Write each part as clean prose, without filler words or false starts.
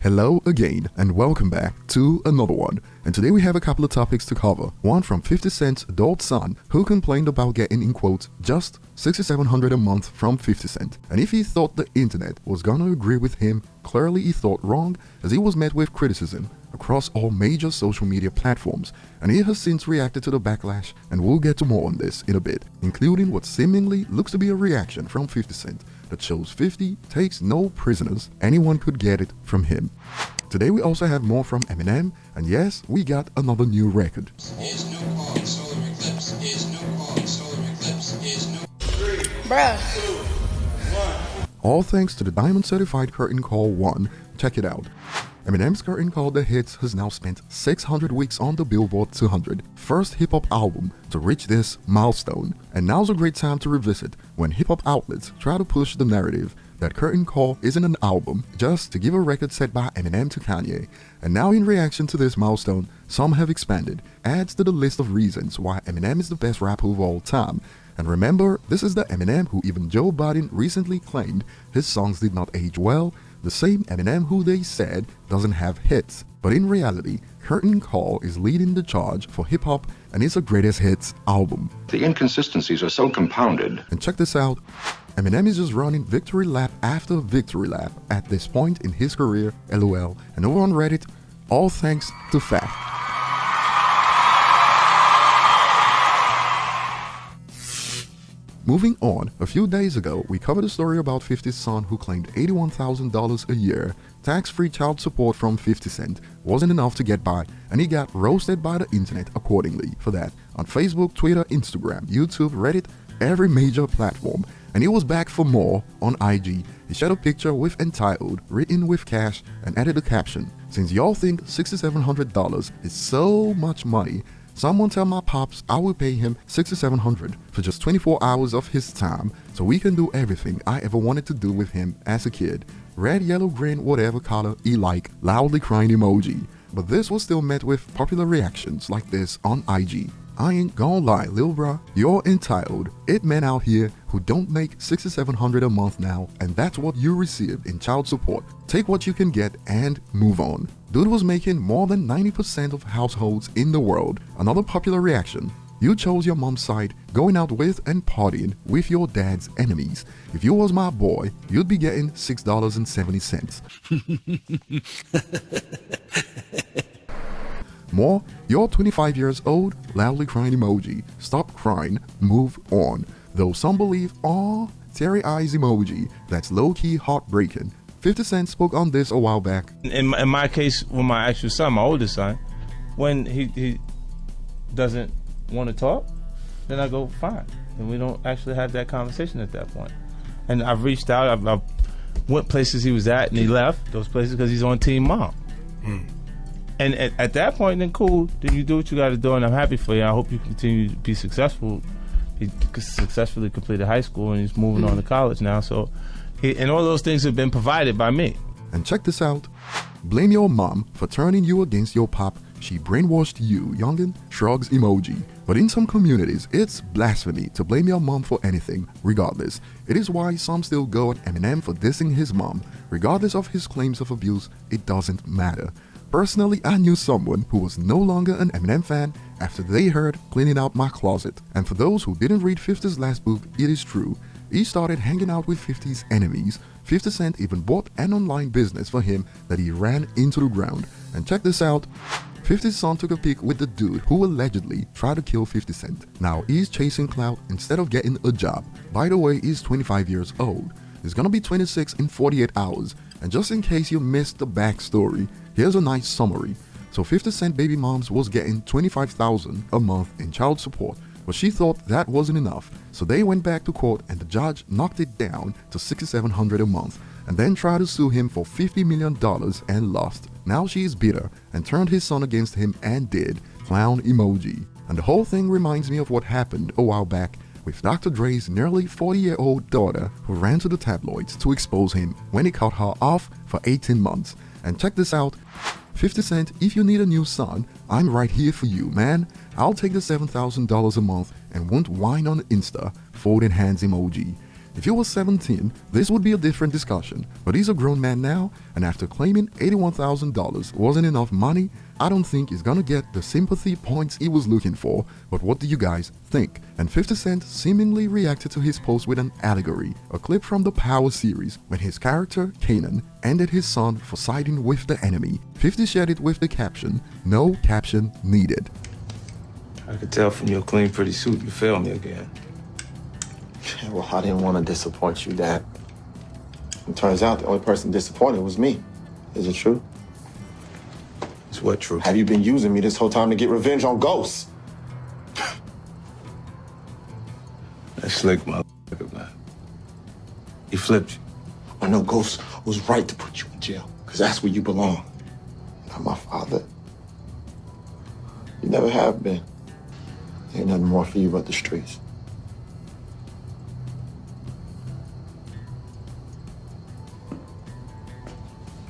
Hello again and welcome back to another one. And today we have a couple of topics to cover. One from 50 Cent's adult son who complained about getting, in quotes, just $6,700 a month from 50 Cent. And if he thought the internet was gonna agree with him, clearly he thought wrong, as he was met with criticism across all major social media platforms, and he has since reacted to the backlash, and we'll get to more on this in a bit, including what seemingly looks to be a reaction from 50 Cent that shows 50 takes no prisoners, anyone could get it from him. Today we also have more from Eminem, and yes, we got another new record. Is no call, solar eclipse. Is no call, solar eclipse. Is no 3, Bruh. 2, 1. All thanks to the Diamond Certified Curtain Call 1. Check it out. Eminem's Curtain Call The Hits has now spent 600 weeks on the Billboard 200, first hip-hop album to reach this milestone. And now's a great time to revisit when hip-hop outlets try to push the narrative that Curtain Call isn't an album, just to give a record set by Eminem to Kanye. And now in reaction to this milestone, some have expanded, adds to the list of reasons why Eminem is the best rapper of all time. And remember, this is the Eminem who even Joe Biden recently claimed his songs did not age well, the same Eminem who they said doesn't have hits. But in reality, Curtain Call is leading the charge for hip-hop and is a greatest hits album. The inconsistencies are so compounded. And check this out, Eminem is just running victory lap after victory lap at this point in his career, LOL. And over on Reddit, all thanks to Fact. Moving on, a few days ago, we covered a story about 50's son who claimed $81,000 a year. Tax-free child support from 50 Cent wasn't enough to get by, and he got roasted by the internet accordingly for that on Facebook, Twitter, Instagram, YouTube, Reddit, every major platform. And he was back for more on IG. He shared a picture with entitled, written with cash, and added a caption. Since y'all think $6,700 is so much money, someone tell my pops I will pay him $6,700 for just 24 hours of his time so we can do everything I ever wanted to do with him as a kid. Red, yellow, green, whatever color he like, loudly crying emoji. But this was still met with popular reactions like this on IG. I ain't gonna lie, lil bruh, you're entitled. It men out here who don't make $6,700 a month now, and that's what you received in child support. Take what you can get and move on. Dude was making more than 90% of households in the world. Another popular reaction. You chose your mom's side, going out with and partying with your dad's enemies. If you was my boy, you'd be getting $6.70. More, you're 25 years old, loudly crying emoji. Stop crying, move on. Though some believe, aw, teary eyes emoji. That's low-key heartbreaking. 50 Cent spoke on this a while back. In my case, with my actual son, my oldest son, when he doesn't want to talk, then I go, fine. And we don't actually have that conversation at that point. And I've reached out, I've went places he was at, and he left those places because he's on Team Mom. And at that point, then cool, then you do what you got to do, and I'm happy for you. I hope you continue to be successful. He successfully completed high school, and he's moving on to college now. So, and all those things have been provided by me. And check this out. Blame your mom for turning you against your pop. She brainwashed you, youngin', shrugs emoji. But in some communities, it's blasphemy to blame your mom for anything, regardless. It is why some still go at Eminem for dissing his mom. Regardless of his claims of abuse, it doesn't matter. Personally, I knew someone who was no longer an Eminem fan after they heard Cleaning Out My Closet. And for those who didn't read 50's last book, it is true. He started hanging out with 50's enemies. 50 Cent even bought an online business for him that he ran into the ground. And check this out. 50's son took a pic with the dude who allegedly tried to kill 50 Cent. Now he's chasing clout instead of getting a job. By the way, he's 25 years old. He's gonna be 26 in 48 hours. And just in case you missed the backstory, here's a nice summary. So 50 Cent baby moms was getting $25,000 a month in child support, but she thought that wasn't enough. So they went back to court and the judge knocked it down to $6,700 a month and then tried to sue him for $50 million and lost. Now she is bitter and turned his son against him and did. Clown emoji. And the whole thing reminds me of what happened a while back with Dr. Dre's nearly 40-year-old daughter who ran to the tabloids to expose him when he cut her off for 18 months. And check this out. 50 Cent, if you need a new son, I'm right here for you, man. I'll take the $7,000 a month and won't whine on Insta, folded hands emoji. If he was 17, this would be a different discussion, but he's a grown man now, and after claiming $81,000 wasn't enough money, I don't think he's gonna get the sympathy points he was looking for. But what do you guys think? And 50 Cent seemingly reacted to his post with an allegory, a clip from the Power series, when his character, Kanan, ended his son for siding with the enemy. 50 shared it with the caption, "No caption needed." I could tell from your clean, pretty suit you failed me again. Well, I didn't want to disappoint you, Dad. It turns out the only person disappointed was me. Is it true? It's what true? Have you been using me this whole time to get revenge on ghosts? That's slick, motherfucker, man. He flipped you. I know Ghost was right to put you in jail, because that's where you belong. Not my father. You never have been. Ain't nothing more for you but the streets.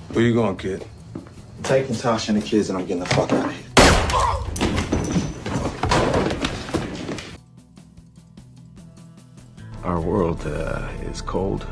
Where you going, kid? Taking Tasha and the kids and I'm getting the fuck out of here. Our world is cold.